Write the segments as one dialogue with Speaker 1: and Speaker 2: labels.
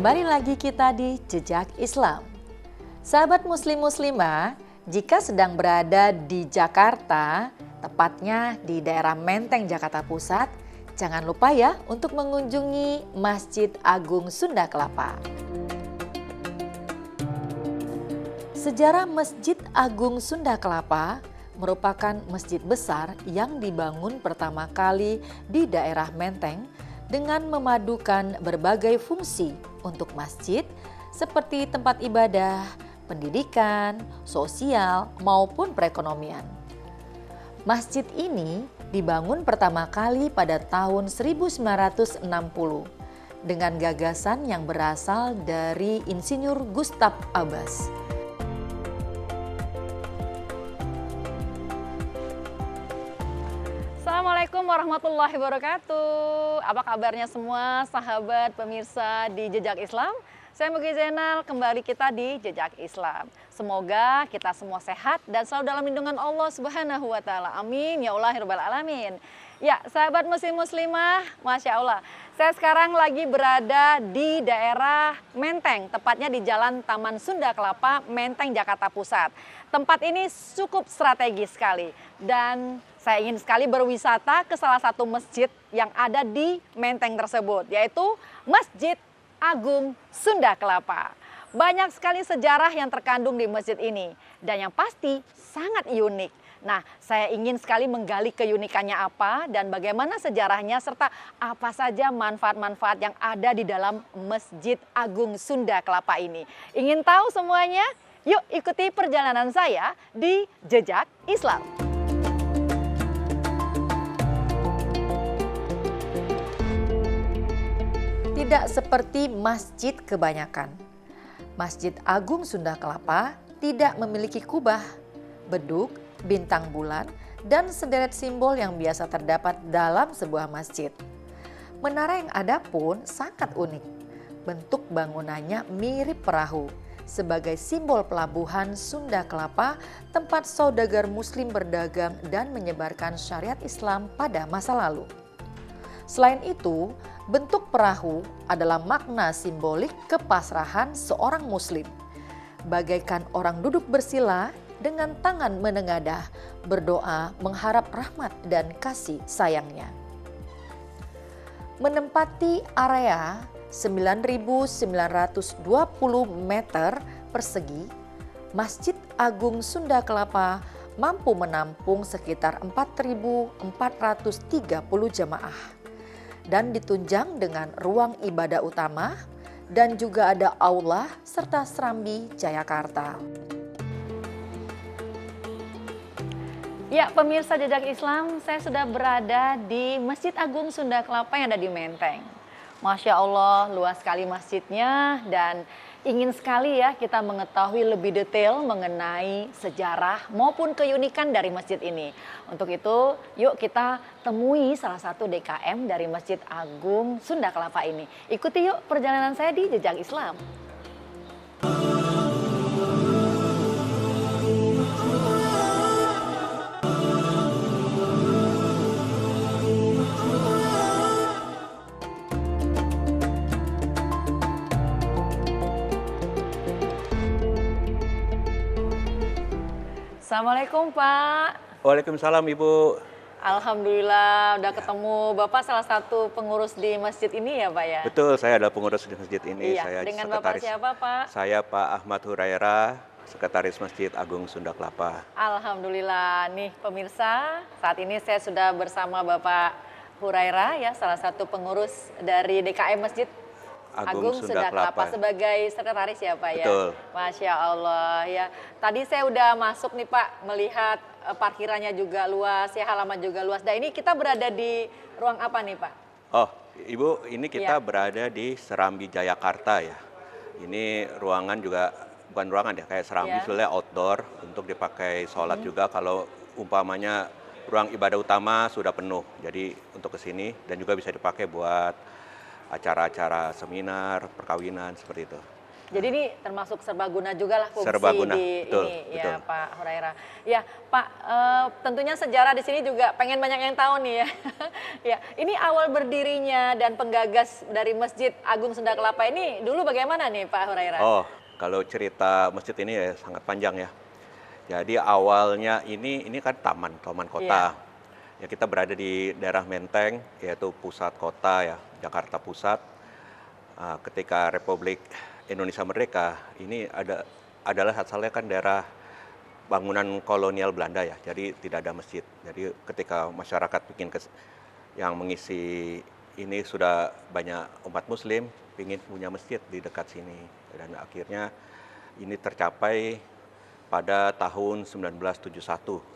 Speaker 1: Kembali lagi kita di Jejak Islam. Sahabat muslim-muslimah, jika sedang berada di Jakarta, tepatnya di daerah Menteng, Jakarta Pusat, jangan lupa ya untuk mengunjungi Masjid Agung Sunda Kelapa. Sejarah Masjid Agung Sunda Kelapa merupakan masjid besar yang dibangun pertama kali di daerah Menteng dengan memadukan berbagai fungsi untuk masjid seperti tempat ibadah, pendidikan, sosial, maupun perekonomian. Masjid ini dibangun pertama kali pada tahun 1960 dengan gagasan yang berasal dari Insinyur Gustav Abbas.
Speaker 2: Assalamualaikum warahmatullahi wabarakatuh. Apa kabarnya semua sahabat pemirsa di Jejak Islam? Saya Mugi Zainal, kembali kita di Jejak Islam. Semoga kita semua sehat dan selalu dalam lindungan Allah Subhanahu wa taala. Amin ya Allah ya rabbal alamin. Ya, sahabat muslim-muslimah, Masya Allah. Saya sekarang lagi berada di daerah Menteng, tepatnya di Jalan Taman Sunda Kelapa, Menteng, Jakarta Pusat. Tempat ini cukup strategis sekali dan saya ingin sekali berwisata ke salah satu masjid yang ada di Menteng tersebut, yaitu Masjid Agung Sunda Kelapa. Banyak sekali sejarah yang terkandung di masjid ini dan yang pasti sangat unik. Nah, saya ingin sekali menggali keunikannya apa dan bagaimana sejarahnya serta apa saja manfaat-manfaat yang ada di dalam Masjid Agung Sunda Kelapa ini. Ingin tahu semuanya? Yuk ikuti perjalanan saya di Jejak Islam.
Speaker 1: Tidak seperti masjid kebanyakan, Masjid Agung Sunda Kelapa tidak memiliki kubah, beduk, bintang bulan, dan sederet simbol yang biasa terdapat dalam sebuah masjid. Menara yang ada pun sangat unik. Bentuk bangunannya mirip perahu, sebagai simbol pelabuhan Sunda Kelapa, tempat saudagar muslim berdagang dan menyebarkan syariat Islam pada masa lalu. Selain itu, bentuk perahu adalah makna simbolik kepasrahan seorang muslim. Bagaikan orang duduk bersila dengan tangan menengadah, berdoa mengharap rahmat dan kasih sayangnya. Menempati area 9.920 meter persegi, Masjid Agung Sunda Kelapa mampu menampung sekitar 4.430 jamaah dan ditunjang dengan ruang ibadah utama dan juga ada aula serta serambi Jayakarta.
Speaker 2: Ya, pemirsa Jejak Islam, saya sudah berada di Masjid Agung Sunda Kelapa yang ada di Menteng. Masya Allah, luas sekali masjidnya dan ingin sekali ya kita mengetahui lebih detail mengenai sejarah maupun keunikan dari masjid ini. Untuk itu, yuk kita temui salah satu DKM dari Masjid Agung Sunda Kelapa ini. Ikuti yuk perjalanan saya di Jejak Islam. Assalamualaikum Pak.
Speaker 3: Waalaikumsalam Ibu.
Speaker 2: Alhamdulillah udah ketemu Bapak salah satu pengurus di masjid ini ya Pak ya?
Speaker 3: Betul, saya adalah pengurus di masjid ini.
Speaker 2: Iya,
Speaker 3: Saya
Speaker 2: dengan
Speaker 3: sekretaris.
Speaker 2: Bapak siapa Pak?
Speaker 3: Saya Pak Ahmad Hurairah, Sekretaris Masjid Agung Sunda Kelapa.
Speaker 2: Alhamdulillah nih pemirsa, saat ini saya sudah bersama Bapak Hurairah ya, salah satu pengurus dari DKM Masjid Agung Sunda Kelapa sebagai sekretaris ya Pak ya.
Speaker 3: Betul.
Speaker 2: Masya Allah ya. Tadi saya udah masuk nih Pak melihat parkirannya juga luas ya, halaman juga luas. Dan ini kita berada di ruang apa nih Pak?
Speaker 3: Oh, Ibu, ini kita
Speaker 2: Ya.
Speaker 3: berada di Serambi Jayakarta ya. Ini ruangan juga bukan ruangan ya, kayak serambi
Speaker 2: Ya.
Speaker 3: sebenarnya outdoor untuk dipakai sholat juga kalau umpamanya ruang ibadah utama sudah penuh. Jadi untuk ke sini dan juga bisa dipakai buat acara-acara seminar, perkawinan seperti itu.
Speaker 2: Jadi ini termasuk serbaguna juga lah fungsi
Speaker 3: Serbaguna,
Speaker 2: di
Speaker 3: betul,
Speaker 2: ini
Speaker 3: betul.
Speaker 2: ya Pak Hurairah. Ya Pak, tentunya sejarah di sini juga pengen banyak yang tahu nih ya. Ya, ini awal berdirinya dan penggagas dari Masjid Agung Sunda Kelapa ini dulu bagaimana nih Pak Hurairah?
Speaker 3: Oh, kalau cerita masjid ini ya sangat panjang ya. Jadi awalnya ini kan taman kota. Ya kita berada di daerah Menteng, yaitu pusat kota ya, Jakarta Pusat. Ketika Republik Indonesia Merdeka, ini adalah asalnya kan daerah bangunan kolonial Belanda ya, jadi tidak ada masjid. Jadi ketika masyarakat yang mengisi ini sudah banyak umat Muslim, ingin punya masjid di dekat sini. Dan akhirnya ini tercapai pada tahun 1971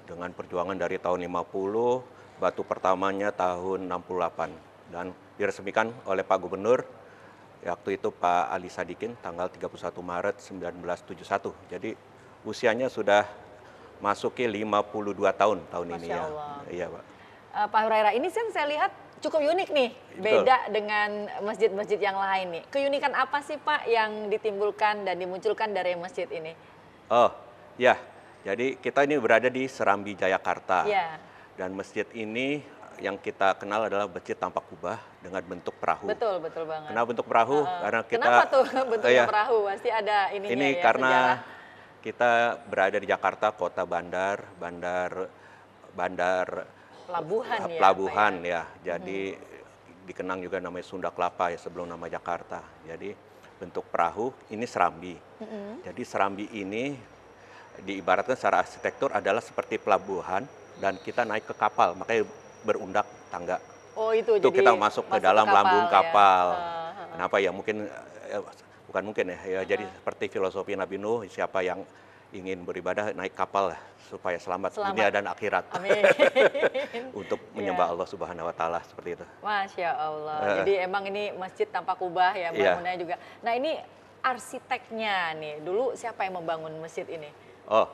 Speaker 3: dengan perjuangan dari tahun 50, batu pertamanya tahun 68 dan diresmikan oleh Pak Gubernur waktu itu Pak Ali Sadikin tanggal 31 Maret 1971. Jadi usianya sudah masuki 52 tahun ini
Speaker 2: Masya
Speaker 3: ya.
Speaker 2: Allah.
Speaker 3: Iya, Pak.
Speaker 2: Pak Hurairah, ini saya lihat cukup unik nih,
Speaker 3: Betul.
Speaker 2: beda dengan masjid-masjid yang lain nih. Keunikan apa sih Pak yang ditimbulkan dan dimunculkan dari masjid ini?
Speaker 3: Oh, ya. Jadi kita ini berada di Serambi, Jayakarta.
Speaker 2: Ya,
Speaker 3: Dan masjid ini yang kita kenal adalah masjid tanpa kubah dengan bentuk perahu.
Speaker 2: betul banget.
Speaker 3: Kenapa bentuk perahu? Karena kita
Speaker 2: Kenapa tuh bentuknya
Speaker 3: iya,
Speaker 2: perahu? Pasti ada ininya
Speaker 3: ini
Speaker 2: ya,
Speaker 3: karena
Speaker 2: sejarah.
Speaker 3: kita berada di Jakarta, kota bandar
Speaker 2: Pelabuhan ya.
Speaker 3: pelabuhan
Speaker 2: Pak,
Speaker 3: ya. Jadi dikenang juga namanya Sunda Kelapa ya sebelum nama Jakarta. Jadi bentuk perahu ini Serambi. Jadi Serambi ini diibaratkan secara arsitektur adalah seperti pelabuhan dan kita naik ke kapal, makanya berundak tangga.
Speaker 2: Oh itu
Speaker 3: Itu
Speaker 2: jadi
Speaker 3: kita masuk ke dalam lambung
Speaker 2: ya.
Speaker 3: kapal.
Speaker 2: Heeh.
Speaker 3: Kenapa ya? Mungkin bukan mungkin ya. Jadi seperti filosofi Nabi Nuh, siapa yang ingin beribadah naik kapal lah supaya selamat dunia dan akhirat.
Speaker 2: Amin.
Speaker 3: Untuk menyembah Allah Subhanahu wa taala seperti itu.
Speaker 2: Masya Allah. Jadi emang ini masjid tanpa kubah ya
Speaker 3: Iya.
Speaker 2: bangunannya juga. Nah ini arsiteknya nih, dulu siapa yang membangun masjid ini?
Speaker 3: Oh,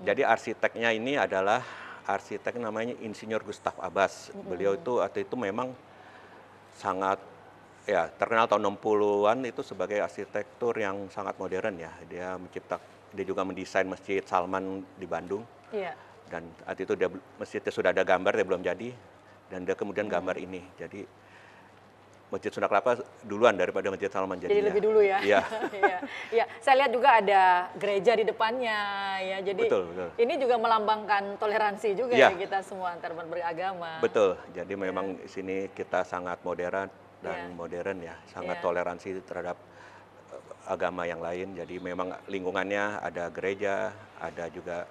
Speaker 3: jadi arsiteknya ini adalah arsitek namanya Insinyur Gustav Abbas. Beliau itu waktu itu memang sangat ya terkenal tahun 60-an itu sebagai arsitektur yang sangat modern ya. Dia juga mendesain Masjid Salman di Bandung.
Speaker 2: Iya.
Speaker 3: Dan waktu itu masjidnya sudah ada gambar, dia belum jadi. Dan dia kemudian gambar ini. Jadi Masjid Sunda Kelapa duluan daripada Masjid Salman
Speaker 2: Jadi lebih dulu ya.
Speaker 3: Iya.
Speaker 2: Iya. Iya. Saya lihat juga ada gereja di depannya ya. Jadi
Speaker 3: Betul.
Speaker 2: ini juga melambangkan toleransi juga
Speaker 3: Iya.
Speaker 2: ya kita semua antar beragama.
Speaker 3: Betul. Jadi memang di sini kita sangat modern dan
Speaker 2: Iya.
Speaker 3: modern ya, sangat
Speaker 2: Iya.
Speaker 3: toleransi terhadap agama yang lain. Jadi memang lingkungannya ada gereja, ada juga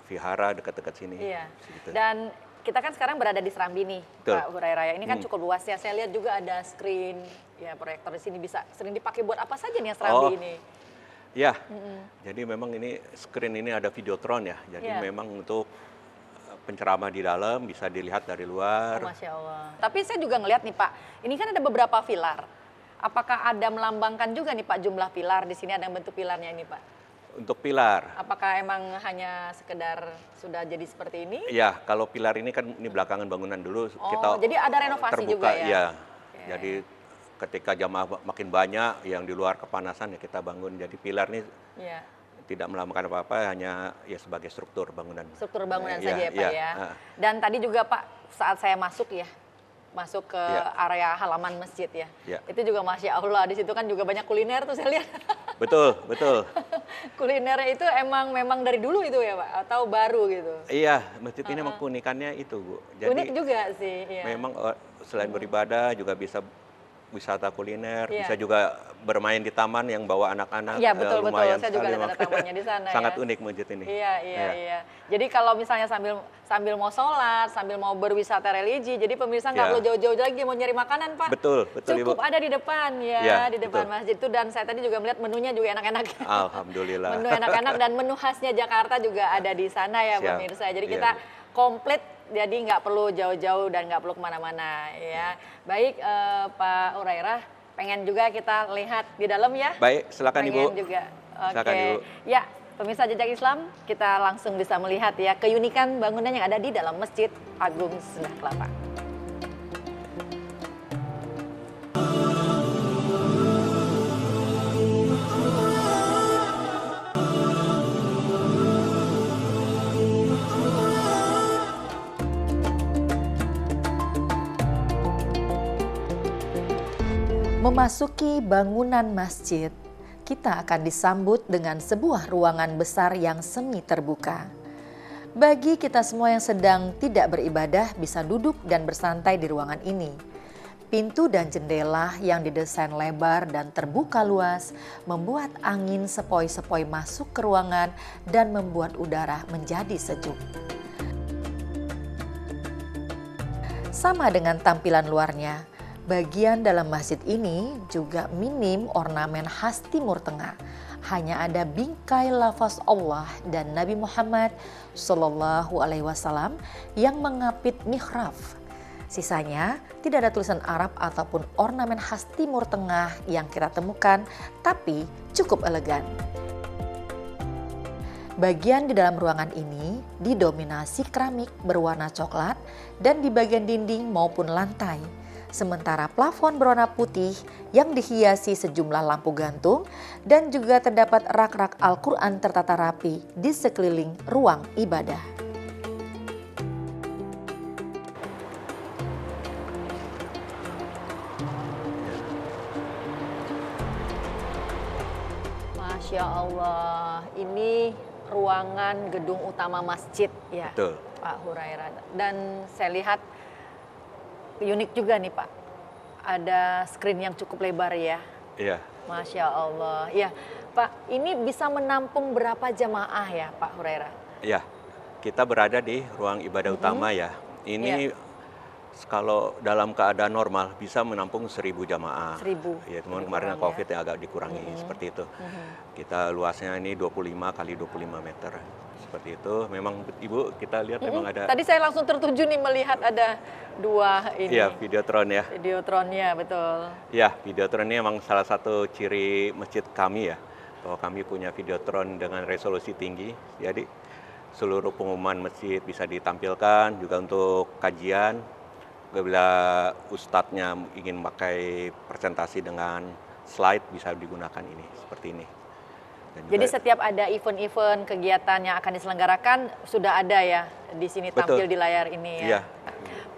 Speaker 3: vihara dekat-dekat sini.
Speaker 2: Iya.
Speaker 3: Gitu.
Speaker 2: Dan kita kan sekarang berada di Serambi nih,
Speaker 3: Betul.
Speaker 2: Pak Hurairah. Ini kan cukup luas ya. Saya lihat juga ada screen, ya proyektor di sini bisa sering dipakai buat apa saja nih Serambi
Speaker 3: Oh.
Speaker 2: ini.
Speaker 3: Ya, jadi memang ini screen ini ada videotron ya. Jadi
Speaker 2: Iya.
Speaker 3: memang untuk penceramah di dalam bisa dilihat dari
Speaker 2: Oh,
Speaker 3: luar.
Speaker 2: Masya Allah. Tapi saya juga ngelihat nih Pak, ini kan ada beberapa pilar. Apakah ada melambangkan juga nih Pak jumlah pilar di sini, ada yang bentuk pilarnya ini Pak?
Speaker 3: Untuk pilar,
Speaker 2: Apakah emang hanya sekedar sudah jadi seperti ini?
Speaker 3: ya kalau pilar ini kan ini belakangan bangunan dulu
Speaker 2: Oh,
Speaker 3: kita
Speaker 2: jadi ada renovasi
Speaker 3: terbuka,
Speaker 2: juga ya?
Speaker 3: Iya.
Speaker 2: Oke.
Speaker 3: Jadi ketika jamaah makin banyak yang di luar kepanasan ya kita bangun. Jadi pilar ini
Speaker 2: Iya.
Speaker 3: tidak melambangkan apa-apa, hanya ya sebagai struktur bangunan.
Speaker 2: Struktur bangunan
Speaker 3: Iya,
Speaker 2: saja ya Pak
Speaker 3: iya,
Speaker 2: ya.
Speaker 3: ah.
Speaker 2: Dan tadi juga Pak saat saya masuk ke
Speaker 3: Iya.
Speaker 2: area halaman masjid ya.
Speaker 3: Iya.
Speaker 2: Itu juga Masya Allah, di situ kan juga banyak kuliner tuh saya lihat.
Speaker 3: Betul, betul.
Speaker 2: Kulinernya itu memang dari dulu itu ya Pak atau baru gitu?
Speaker 3: Iya, masjid ini memang keunikannya itu, Bu. Jadi
Speaker 2: Unik juga sih. Iya.
Speaker 3: memang selain beribadah juga bisa wisata kuliner,
Speaker 2: Iya.
Speaker 3: bisa juga bermain di taman yang bawa anak-anak.
Speaker 2: Iya betul.
Speaker 3: lumayan
Speaker 2: Saya juga
Speaker 3: sekali
Speaker 2: lihat ada
Speaker 3: memang.
Speaker 2: tamannya di sana
Speaker 3: Sangat
Speaker 2: ya.
Speaker 3: unik masjid ini.
Speaker 2: Iya. Jadi kalau misalnya sambil mau sholat, sambil mau berwisata religi, jadi pemirsa nggak
Speaker 3: Iya.
Speaker 2: perlu jauh-jauh lagi mau nyari makanan Pak.
Speaker 3: Betul
Speaker 2: Cukup
Speaker 3: Ibu.
Speaker 2: ada di depan ya,
Speaker 3: Iya,
Speaker 2: di depan
Speaker 3: betul.
Speaker 2: masjid itu. Dan saya tadi juga melihat menunya juga enak-enak.
Speaker 3: Alhamdulillah.
Speaker 2: Menu enak-enak dan menu khasnya Jakarta juga ada di sana ya
Speaker 3: Siap.
Speaker 2: pemirsa. Jadi
Speaker 3: Iya,
Speaker 2: kita
Speaker 3: Bu.
Speaker 2: komplit, jadi nggak perlu jauh-jauh dan nggak perlu kemana-mana ya. Baik Pak Hurairah, pengen juga kita lihat di dalam ya.
Speaker 3: Baik, silakan Ibu.
Speaker 2: Pengen juga. Oke.
Speaker 3: Silakan, Ibu.
Speaker 2: Ya, pemirsa Jejak Islam, kita langsung bisa melihat ya keunikan bangunan yang ada di dalam Masjid Agung Sunda Kelapa.
Speaker 1: Memasuki bangunan masjid, kita akan disambut dengan sebuah ruangan besar yang semi terbuka. Bagi kita semua yang sedang tidak beribadah bisa duduk dan bersantai di ruangan ini. Pintu dan jendela yang didesain lebar dan terbuka luas membuat angin sepoi-sepoi masuk ke ruangan dan membuat udara menjadi sejuk. Sama dengan tampilan luarnya, bagian dalam masjid ini juga minim ornamen khas Timur Tengah. Hanya ada bingkai lafaz Allah dan Nabi Muhammad SAW yang mengapit mihrab. Sisanya tidak ada tulisan Arab ataupun ornamen khas Timur Tengah yang kita temukan, tapi cukup elegan. Bagian di dalam ruangan ini didominasi keramik berwarna coklat dan di bagian dinding maupun lantai. Sementara plafon berwarna putih yang dihiasi sejumlah lampu gantung dan juga terdapat rak-rak Al-Quran tertata rapi di sekeliling ruang ibadah.
Speaker 2: Masya Allah, ini ruangan gedung utama masjid ya,
Speaker 3: Betul.
Speaker 2: Pak Hurairah. Dan saya lihat unik juga nih Pak, ada screen yang cukup lebar ya.
Speaker 3: Iya.
Speaker 2: Masya Allah. Ya Pak, ini bisa menampung berapa jamaah ya Pak Hurairah?
Speaker 3: Iya, kita berada di ruang ibadah utama ya. Ini kalau dalam keadaan normal bisa menampung 1.000 jamaah.
Speaker 2: 1.000.
Speaker 3: Ya, teman kemarin COVID yang agak dikurangi seperti itu. Kita luasnya ini 25 kali 25 meter. Seperti itu. Memang Ibu kita lihat memang ada.
Speaker 2: Tadi saya langsung tertuju nih melihat ada dua ini.
Speaker 3: Iya, Videotron ya.
Speaker 2: Videotronnya, betul.
Speaker 3: Ya, Videotron ini memang salah satu ciri masjid kami ya. Bahwa kami punya Videotron dengan resolusi tinggi. Jadi seluruh pengumuman masjid bisa ditampilkan juga untuk kajian. Bila ustadznya ingin pakai presentasi dengan slide bisa digunakan ini seperti ini. Dan
Speaker 2: Jadi
Speaker 3: juga,
Speaker 2: setiap ada event-event kegiatan yang akan diselenggarakan sudah ada ya di sini tampil
Speaker 3: Betul.
Speaker 2: di layar ini ya.
Speaker 3: Iya.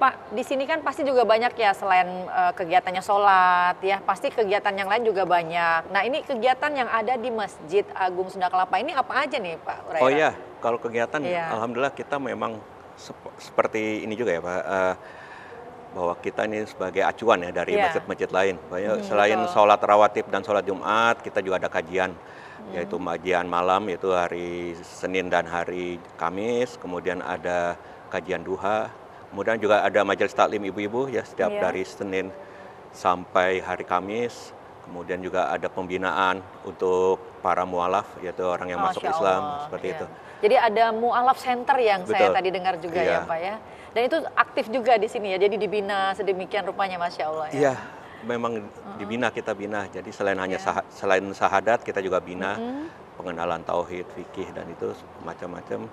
Speaker 2: Pak, di sini kan pasti juga banyak ya selain kegiatannya sholat ya, pasti kegiatan yang lain juga banyak. Nah ini kegiatan yang ada di Masjid Agung Sunda Kelapa ini apa aja nih Pak Hurairah?
Speaker 3: Oh iya, kalau kegiatan
Speaker 2: Iya.
Speaker 3: alhamdulillah kita memang seperti ini juga ya Pak. Bahwa kita ini sebagai acuan ya dari
Speaker 2: Iya.
Speaker 3: masjid-masjid lain. Selain
Speaker 2: betul.
Speaker 3: sholat rawatib dan sholat Jumat, kita juga ada kajian, yaitu kajian malam, yaitu hari Senin dan hari Kamis. Kemudian ada kajian duha. Kemudian juga ada majelis taklim ibu-ibu ya setiap
Speaker 2: Iya.
Speaker 3: dari Senin sampai hari Kamis. Kemudian juga ada pembinaan untuk para mualaf, yaitu orang yang masuk
Speaker 2: Masya
Speaker 3: Islam,
Speaker 2: Allah,
Speaker 3: seperti
Speaker 2: iya.
Speaker 3: itu.
Speaker 2: Jadi ada mu'alaf center yang saya
Speaker 3: Betul.
Speaker 2: tadi dengar juga
Speaker 3: Iya.
Speaker 2: ya Pak ya. Dan itu aktif juga di sini ya, jadi dibina sedemikian rupanya Masya Allah ya.
Speaker 3: Iya, memang dibina, kita bina. Jadi selain hanya selain syahadat, kita juga bina pengenalan tauhid, fikih dan itu macam-macam.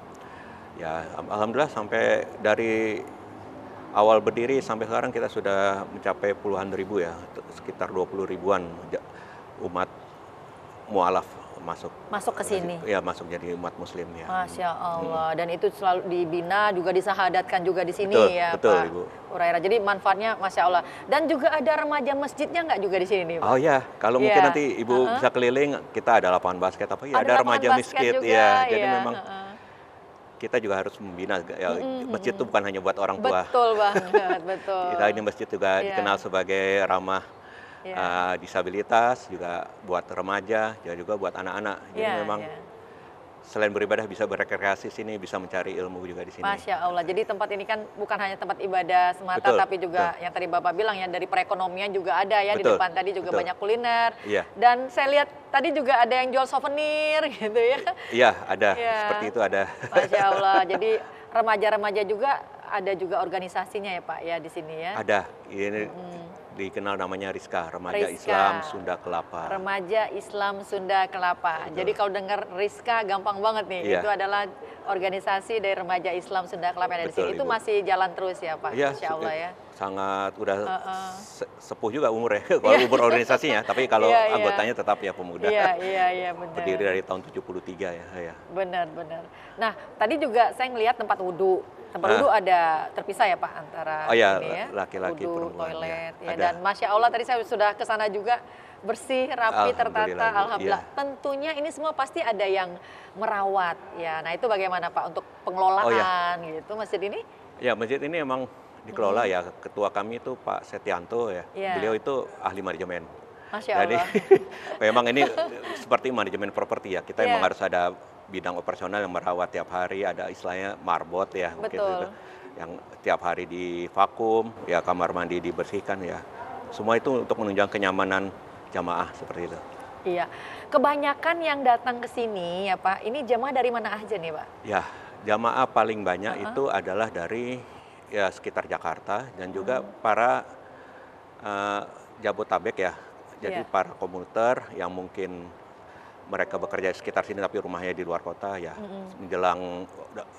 Speaker 3: Ya, alhamdulillah sampai dari awal berdiri sampai sekarang kita sudah mencapai puluhan ribu ya, sekitar 20 ribuan umat mualaf masuk
Speaker 2: ke sini.
Speaker 3: Ya, masuk jadi umat muslim ya.
Speaker 2: Masya Allah. Dan itu selalu dibina, juga disahadatkan juga di sini
Speaker 3: Betul,
Speaker 2: ya
Speaker 3: betul,
Speaker 2: Pak
Speaker 3: Ibu.
Speaker 2: Hurairah. Jadi manfaatnya Masya Allah. Dan juga ada remaja masjidnya nggak juga di sini nih Pak?
Speaker 3: Oh ya, kalau mungkin
Speaker 2: Iya.
Speaker 3: nanti Ibu bisa keliling, kita ada lapangan basket apa ya, ada
Speaker 2: lapangan
Speaker 3: remaja
Speaker 2: basket
Speaker 3: miskin
Speaker 2: juga,
Speaker 3: ya. Jadi
Speaker 2: iya,
Speaker 3: memang kita juga harus membina ya, masjid itu bukan hanya buat orang tua.
Speaker 2: Betul banget, betul.
Speaker 3: Kita ini masjid juga
Speaker 2: Iya.
Speaker 3: dikenal sebagai ramah
Speaker 2: Iya.
Speaker 3: disabilitas, juga buat remaja, juga buat anak-anak. Jadi
Speaker 2: Iya,
Speaker 3: memang
Speaker 2: iya.
Speaker 3: selain beribadah bisa berrekreasi sini, bisa mencari ilmu juga di sini.
Speaker 2: Masya Allah. Jadi tempat ini kan bukan hanya tempat ibadah semata,
Speaker 3: Betul,
Speaker 2: tapi juga yang tadi Bapak bilang ya dari perekonomian juga ada ya. Di
Speaker 3: Betul,
Speaker 2: depan tadi juga
Speaker 3: betul.
Speaker 2: banyak kuliner.
Speaker 3: Iya.
Speaker 2: Dan saya lihat tadi juga ada yang jual souvenir gitu ya.
Speaker 3: Iya, ada.
Speaker 2: Iya.
Speaker 3: Seperti itu ada.
Speaker 2: Masya Allah. Jadi remaja-remaja juga ada juga organisasinya ya Pak ya di sini ya.
Speaker 3: Ada. Ini dikenal namanya Rizka, Remaja
Speaker 2: Rizka.
Speaker 3: Islam Sunda Kelapa.
Speaker 2: Remaja Islam Sunda Kelapa. Jadi kalau dengar Rizka gampang banget nih.
Speaker 3: Iya.
Speaker 2: Itu adalah organisasi dari Remaja Islam Sunda Kelapa yang ada di
Speaker 3: Betul,
Speaker 2: sini. Itu
Speaker 3: Ibu.
Speaker 2: masih jalan terus ya Pak.
Speaker 3: Iya,
Speaker 2: Masya Allah ya.
Speaker 3: sangat udah
Speaker 2: Heeh.
Speaker 3: sepuh juga umurnya kalau umur organisasinya, tapi kalau
Speaker 2: Iya, iya.
Speaker 3: anggotanya tetap ya pemuda.
Speaker 2: Iya, benar.
Speaker 3: Berdiri dari tahun 73 ya.
Speaker 2: Benar. Nah, tadi juga saya ngelihat tempat wudhu. Tempat
Speaker 3: Ah.
Speaker 2: wudhu ada terpisah ya Pak antara
Speaker 3: Oh ya,
Speaker 2: ini ya,
Speaker 3: laki-laki,
Speaker 2: wudhu,
Speaker 3: perempuan, ya.
Speaker 2: toilet, ya.
Speaker 3: Ada.
Speaker 2: Dan Masya Allah tadi saya sudah ke sana juga bersih, rapi, tertata,
Speaker 3: Alhamdulillah, Bu.
Speaker 2: alhamdulillah.
Speaker 3: Iya.
Speaker 2: Tentunya ini semua pasti ada yang merawat ya. Nah itu bagaimana Pak untuk pengelolaan gitu masjid ini?
Speaker 3: Ya, masjid ini emang dikelola ya. Ketua kami itu Pak Setianto ya.
Speaker 2: Iya.
Speaker 3: Beliau itu ahli manajemen.
Speaker 2: Masya
Speaker 3: Jadi
Speaker 2: Allah.
Speaker 3: memang ini seperti manajemen properti ya. Kita
Speaker 2: Iya.
Speaker 3: emang harus ada bidang operasional yang merawat tiap hari, ada istilahnya marbot ya. Mungkin
Speaker 2: Betul.
Speaker 3: itu. Yang tiap hari di vakum, ya kamar mandi dibersihkan ya. Semua itu untuk menunjang kenyamanan jamaah seperti itu.
Speaker 2: Iya. Kebanyakan yang datang ke sini ya Pak, ini jamaah dari mana aja nih Pak?
Speaker 3: Ya, jamaah paling banyak itu adalah dari ya sekitar Jakarta dan juga para Jabotabek ya. Jadi
Speaker 2: Iya.
Speaker 3: para komuter yang mungkin mereka bekerja di sekitar sini tapi rumahnya di luar kota ya. Menjelang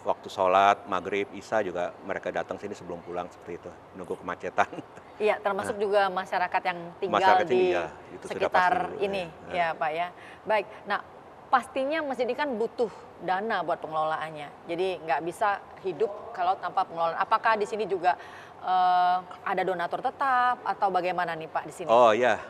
Speaker 3: waktu sholat, maghrib, isya juga mereka datang sini sebelum pulang seperti itu. Menunggu kemacetan.
Speaker 2: Iya, termasuk juga masyarakat yang tinggal
Speaker 3: Masyarakat
Speaker 2: di
Speaker 3: sini, ya, itu sudah
Speaker 2: sekitar
Speaker 3: pasti, Bu,
Speaker 2: ini,
Speaker 3: ya.
Speaker 2: ya Pak ya. Baik, nah pastinya masjid ini kan butuh dana buat pengelolaannya. Jadi nggak bisa hidup kalau tanpa pengelolaan. Apakah di sini juga ada donatur tetap atau bagaimana nih Pak di sini?
Speaker 3: Oh ya,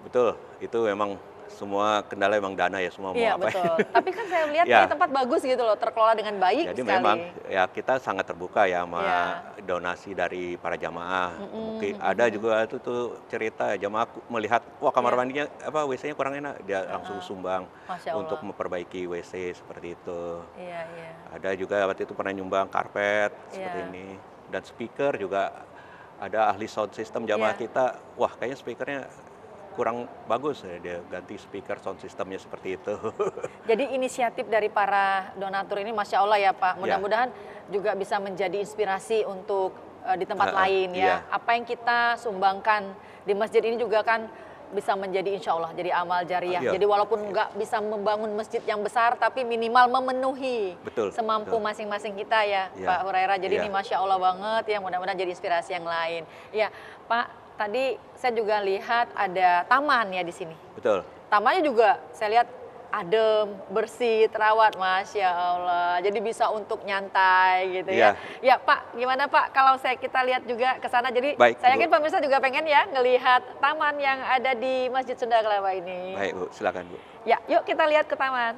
Speaker 3: betul. Itu memang semua kendala emang dana ya, semua
Speaker 2: Iya
Speaker 3: mau apa.
Speaker 2: betul. Tapi kan saya lihat
Speaker 3: Ya.
Speaker 2: ini tempat bagus gitu loh, terkelola dengan baik
Speaker 3: Jadi
Speaker 2: sekali.
Speaker 3: memang ya kita sangat terbuka ya sama
Speaker 2: Iya.
Speaker 3: donasi dari para jamaah. Mungkin ada juga itu tuh cerita jamaah melihat wah kamar
Speaker 2: Iya.
Speaker 3: mandinya apa WC-nya kurang enak, dia langsung sumbang
Speaker 2: Masya Allah.
Speaker 3: untuk memperbaiki WC seperti itu.
Speaker 2: Iya.
Speaker 3: Ada juga waktu itu pernah nyumbang karpet seperti
Speaker 2: Iya.
Speaker 3: ini dan speaker juga ada ahli sound system jamaah
Speaker 2: Iya.
Speaker 3: kita. Wah, kayaknya speakernya kurang bagus ya, dia ganti speaker sound systemnya seperti itu.
Speaker 2: Jadi inisiatif dari para donatur ini Masya Allah ya Pak, mudah-mudahan juga bisa menjadi inspirasi untuk di tempat lain ya.
Speaker 3: iya.
Speaker 2: Apa yang kita sumbangkan di masjid ini juga kan bisa menjadi insya Allah jadi amal jariah.
Speaker 3: Iya.
Speaker 2: Jadi walaupun nggak bisa membangun masjid yang besar tapi minimal memenuhi
Speaker 3: Betul,
Speaker 2: semampu
Speaker 3: betul.
Speaker 2: masing-masing kita ya
Speaker 3: Iya.
Speaker 2: Pak Hurairah. Jadi
Speaker 3: Iya.
Speaker 2: ini Masya Allah banget ya, mudah-mudahan jadi inspirasi yang lain. Ya Pak, tadi saya juga lihat ada taman ya di sini.
Speaker 3: Betul.
Speaker 2: Tamannya juga saya lihat adem, bersih, terawat, Masya Allah. Jadi bisa untuk nyantai gitu ya. Ya Pak, gimana Pak kalau kita lihat juga ke sana. Jadi
Speaker 3: Baik,
Speaker 2: saya
Speaker 3: Bu.
Speaker 2: yakin pemirsa juga pengen ya ngelihat taman yang ada di Masjid Sunda Kelapa ini.
Speaker 3: Baik, Bu, silakan, Bu.
Speaker 2: Ya, yuk kita lihat ke taman.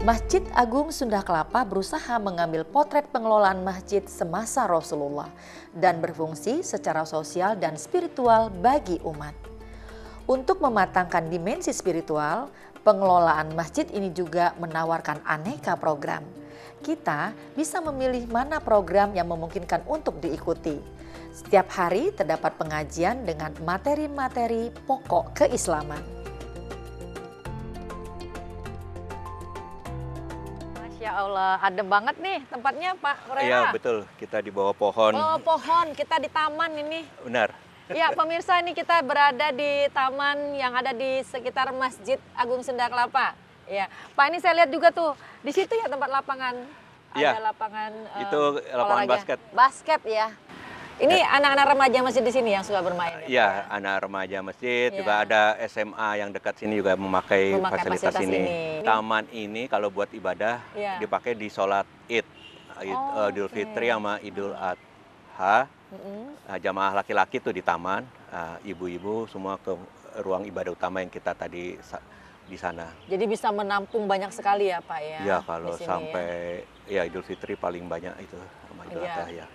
Speaker 1: Masjid Agung Sunda Kelapa berusaha mengambil potret pengelolaan masjid semasa Rasulullah dan berfungsi secara sosial dan spiritual bagi umat. Untuk mematangkan dimensi spiritual, pengelolaan masjid ini juga menawarkan aneka program. Kita bisa memilih mana program yang memungkinkan untuk diikuti. Setiap hari terdapat pengajian dengan materi-materi pokok keislaman.
Speaker 2: Masya Allah, adem banget nih tempatnya Pak Hurairah.
Speaker 3: Iya, betul. Kita di bawah pohon.
Speaker 2: Oh pohon, kita di taman ini.
Speaker 3: Benar.
Speaker 2: Ya pemirsa, ini kita berada di taman yang ada di sekitar Masjid Agung Sunda Kelapa. Ya, Pak, ini saya lihat juga tuh di situ ya tempat lapangan.
Speaker 3: Iya.
Speaker 2: Ada lapangan
Speaker 3: Itu lapangan
Speaker 2: olahraga.
Speaker 3: basket.
Speaker 2: Basket ya. Ini anak-anak remaja masjid di sini yang suka bermain.
Speaker 3: Iya, anak remaja masjid,
Speaker 2: Iya.
Speaker 3: juga ada SMA yang dekat sini juga memakai fasilitas
Speaker 2: fasilitas
Speaker 3: ini. Taman ini kalau buat ibadah
Speaker 2: Iya.
Speaker 3: dipakai di sholat Id,
Speaker 2: Oh,
Speaker 3: Idul
Speaker 2: oke.
Speaker 3: Fitri sama Idul Adha. Nah, jamaah laki-laki tuh di taman, ibu-ibu semua ke ruang ibadah utama yang kita tadi di sana.
Speaker 2: Jadi bisa menampung banyak sekali ya Pak ya.
Speaker 3: Iya, kalau
Speaker 2: di sini,
Speaker 3: sampai ya Idul Fitri paling banyak itu sama Idul
Speaker 2: Iya.
Speaker 3: Adha ya.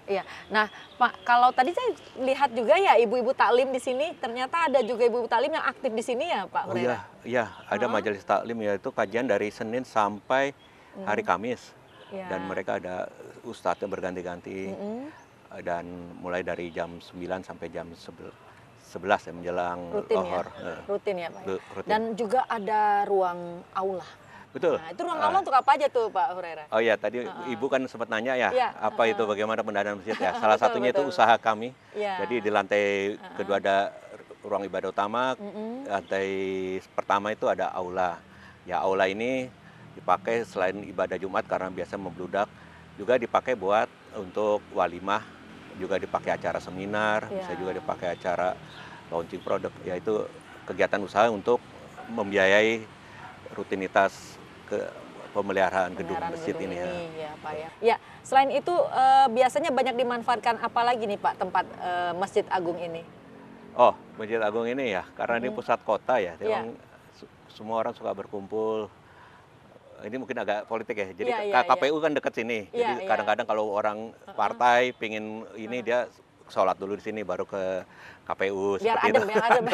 Speaker 2: Iya. Nah, Pak, kalau tadi saya lihat juga ya ibu-ibu taklim di sini, ternyata ada juga ibu-ibu taklim yang aktif di sini ya, Pak
Speaker 3: Oh
Speaker 2: Hurairah.
Speaker 3: iya, ada majelis taklim yaitu kajian dari Senin sampai hari Kamis.
Speaker 2: Iya.
Speaker 3: Dan mereka ada ustadznya berganti-ganti. Dan mulai dari jam 9 sampai jam 11 ya menjelang
Speaker 2: Rutin
Speaker 3: lohor.
Speaker 2: ya, rutin ya Pak.
Speaker 3: Rutin.
Speaker 2: Dan juga ada ruang aula.
Speaker 3: Betul.
Speaker 2: Nah, itu ruang aula untuk apa aja tuh Pak Hurairah?
Speaker 3: Oh ya, tadi Ibu kan sempat nanya ya,
Speaker 2: Iya,
Speaker 3: apa itu bagaimana pendanaan masjid ya. Salah
Speaker 2: Betul,
Speaker 3: satunya itu
Speaker 2: betul.
Speaker 3: usaha kami.
Speaker 2: Iya.
Speaker 3: Jadi di lantai kedua ada ruang ibadah utama, lantai pertama itu ada aula. Ya aula ini dipakai selain ibadah Jumat karena biasa membludak, juga dipakai buat untuk walimah, juga dipakai acara seminar, bisa
Speaker 2: Iya.
Speaker 3: juga dipakai acara launching produk. Ya itu kegiatan usaha untuk membiayai rutinitas ke pemeliharaan gedung
Speaker 2: Pemeliharaan
Speaker 3: masjid
Speaker 2: gedung
Speaker 3: ini ya.
Speaker 2: ya Pak ya. Ya, selain itu biasanya banyak dimanfaatkan apa lagi nih Pak tempat Masjid Agung ini?
Speaker 3: Oh, Masjid Agung ini ya, karena ini pusat kota ya,
Speaker 2: Iya.
Speaker 3: memang semua orang suka berkumpul. Ini mungkin agak politik ya, jadi
Speaker 2: Iya, iya,
Speaker 3: KPU kan dekat sini.
Speaker 2: Iya,
Speaker 3: Jadi
Speaker 2: iya.
Speaker 3: kadang-kadang kalau orang partai pingin ini dia sholat dulu di sini baru ke KPU
Speaker 2: Biar
Speaker 3: seperti
Speaker 2: adem,
Speaker 3: itu.
Speaker 2: biar adem.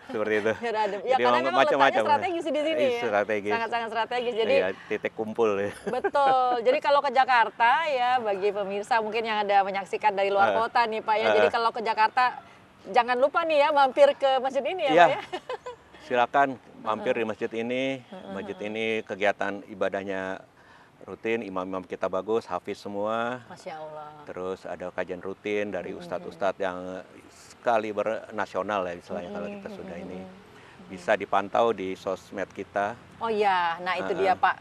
Speaker 3: Seperti itu.
Speaker 2: Biar adem. Ya
Speaker 3: Jadi
Speaker 2: karena
Speaker 3: memang
Speaker 2: memang letaknya
Speaker 3: macam-macam.
Speaker 2: strategis di sini ya.
Speaker 3: Strategis.
Speaker 2: Sangat-sangat strategis. Jadi
Speaker 3: Iya, titik kumpul ya.
Speaker 2: betul. Jadi kalau ke Jakarta ya bagi pemirsa mungkin yang ada menyaksikan dari luar kota nih Pak ya. Jadi kalau ke Jakarta jangan lupa nih ya mampir ke masjid ini ya
Speaker 3: Iya.
Speaker 2: Pak ya.
Speaker 3: Silakan mampir di masjid ini. Masjid ini kegiatan ibadahnya rutin, imam-imam kita bagus, hafiz semua.
Speaker 2: Masya Allah.
Speaker 3: Terus ada kajian rutin dari ustadz-ustadz yang sekali bernasional ya istilahnya kalau kita sudah ini. Bisa dipantau di sosmed kita.
Speaker 2: Oh iya, nah itu dia Pak.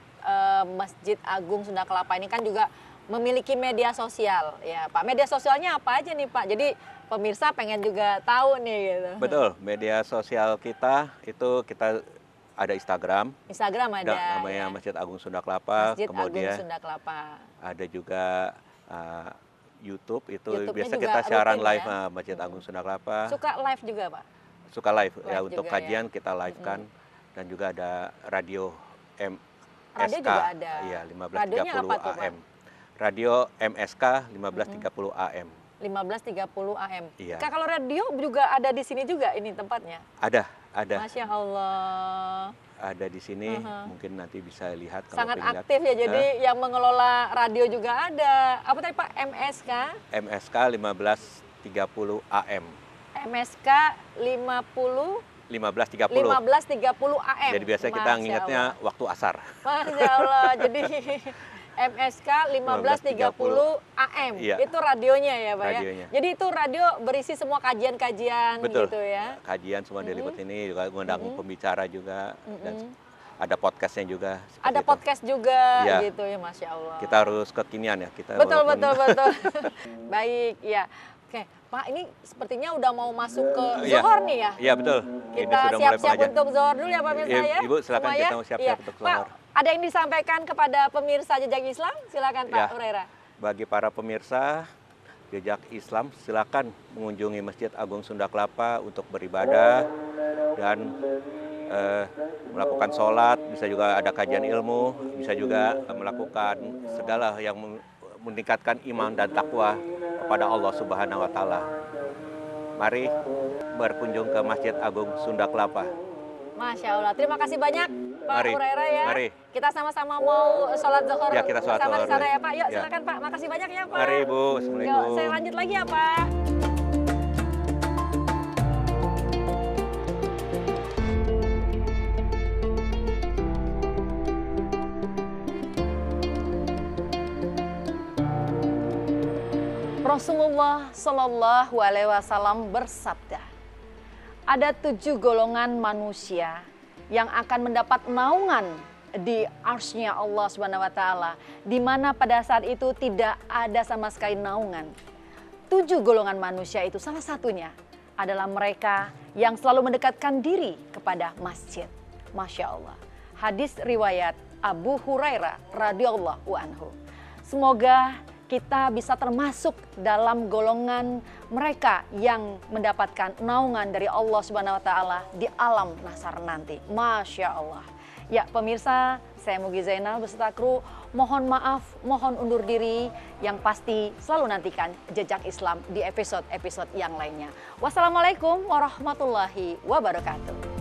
Speaker 2: Masjid Agung Sunda Kelapa ini kan juga memiliki media sosial ya Pak. Media sosialnya apa aja nih Pak? Jadi pemirsa pengen juga tahu nih gitu.
Speaker 3: Betul, media sosial kita itu kita ada Instagram,
Speaker 2: Instagram ada.
Speaker 3: namanya
Speaker 2: ya.
Speaker 3: Masjid Agung Sunda Kelapa.
Speaker 2: Masjid
Speaker 3: Kemudian
Speaker 2: Agung Sunda Kelapa.
Speaker 3: ada juga YouTube, itu
Speaker 2: YouTube-nya
Speaker 3: biasa
Speaker 2: juga
Speaker 3: kita siaran
Speaker 2: rutin
Speaker 3: live
Speaker 2: ya?
Speaker 3: Masjid Agung Sunda Kelapa.
Speaker 2: Suka live juga Pak?
Speaker 3: Suka live ya,
Speaker 2: Live
Speaker 3: untuk
Speaker 2: juga
Speaker 3: kajian kita live-kan. Dan juga ada radio
Speaker 2: Radio
Speaker 3: MSK,
Speaker 2: juga ada.
Speaker 3: iya
Speaker 2: Radionya
Speaker 3: 1530
Speaker 2: apa tuh, Pak?
Speaker 3: AM. Radio MSK 1530 AM.
Speaker 2: 15.30 AM.
Speaker 3: Iya.
Speaker 2: Kak, kalau radio juga ada di sini juga ini tempatnya?
Speaker 3: Ada.
Speaker 2: Masya Allah.
Speaker 3: Ada di sini, mungkin nanti bisa lihat kalau
Speaker 2: Sangat
Speaker 3: pengen lihat.
Speaker 2: aktif ya, jadi yang mengelola radio juga ada. Apa tadi Pak? MSK?
Speaker 3: MSK 1530 AM.
Speaker 2: MSK 50
Speaker 3: 1530.
Speaker 2: 15.30 AM.
Speaker 3: Jadi biasa kita
Speaker 2: Masya
Speaker 3: ngingetnya
Speaker 2: Allah.
Speaker 3: waktu asar.
Speaker 2: Masya Allah. Jadi MSK 15.30 AM.
Speaker 3: Iya.
Speaker 2: Itu radionya ya Pak
Speaker 3: Radionya.
Speaker 2: ya. Jadi itu radio berisi semua kajian-kajian
Speaker 3: Betul.
Speaker 2: gitu ya.
Speaker 3: Kajian semua diliput ini juga mengundang pembicara juga dan ada podcastnya juga. seperti
Speaker 2: Ada
Speaker 3: itu.
Speaker 2: podcast juga
Speaker 3: Iya.
Speaker 2: gitu ya, Masya Allah.
Speaker 3: Kita harus kekinian ya. Kita
Speaker 2: Betul,
Speaker 3: walaupun-
Speaker 2: betul. Baik, ya. Oke, Pak, ini sepertinya udah mau masuk ke
Speaker 3: Iya.
Speaker 2: Zohor nih ya.
Speaker 3: Iya betul. Ini
Speaker 2: Kita
Speaker 3: sudah mulai
Speaker 2: siap-siap
Speaker 3: pengajian.
Speaker 2: untuk Zohor dulu ya Pak Mirsa
Speaker 3: Iya,
Speaker 2: ya.
Speaker 3: Ibu, silakan
Speaker 2: Semua ya?
Speaker 3: kita siap-siap
Speaker 2: Iya.
Speaker 3: untuk
Speaker 2: Pak,
Speaker 3: Zohor.
Speaker 2: ada yang disampaikan kepada pemirsa Jejak Islam? Silakan Pak
Speaker 3: Ya.
Speaker 2: Hurairah.
Speaker 3: Bagi para pemirsa Jejak Islam, silakan mengunjungi Masjid Agung Sunda Kelapa untuk beribadah dan melakukan sholat, bisa juga ada kajian ilmu, bisa juga melakukan segala yang meningkatkan iman dan takwa kepada Allah Subhanahu wa Ta'ala. Mari berkunjung ke Masjid Agung Sunda Kelapa.
Speaker 2: Masya Allah. Terima kasih banyak Pak
Speaker 3: Mari,
Speaker 2: Hurairah ya.
Speaker 3: mari.
Speaker 2: Kita sama-sama mau sholat Zohor
Speaker 3: Ya, kita sholat
Speaker 2: bersama di
Speaker 3: Zohor
Speaker 2: sana
Speaker 3: dulu.
Speaker 2: ya Pak. Yuk
Speaker 3: Ya.
Speaker 2: silakan Pak. Makasih banyak ya Pak.
Speaker 3: Mari Ibu,
Speaker 2: Yuk,
Speaker 3: Assalamualaikum.
Speaker 2: saya lanjut lagi ya Pak. Rasulullah Shallallahu Alaihi Wasallam bersabda, ada 7 golongan manusia yang akan mendapat naungan di arsy-Nya Allah Subhanahu Wa Taala, di mana pada saat itu tidak ada sama sekali naungan. 7 golongan manusia itu salah satunya adalah mereka yang selalu mendekatkan diri kepada masjid. Masya Allah. Hadis riwayat Abu Hurairah radhiyallahu anhu. Semoga kita bisa termasuk dalam golongan mereka yang mendapatkan naungan dari Allah Subhanahu wa Ta'ala di alam mahsyar nanti. Masya Allah. Ya pemirsa, saya Mugi Zainal beserta kru mohon maaf, mohon undur diri, yang pasti selalu nantikan Jejak Islam di episode-episode yang lainnya. Wassalamualaikum warahmatullahi wabarakatuh.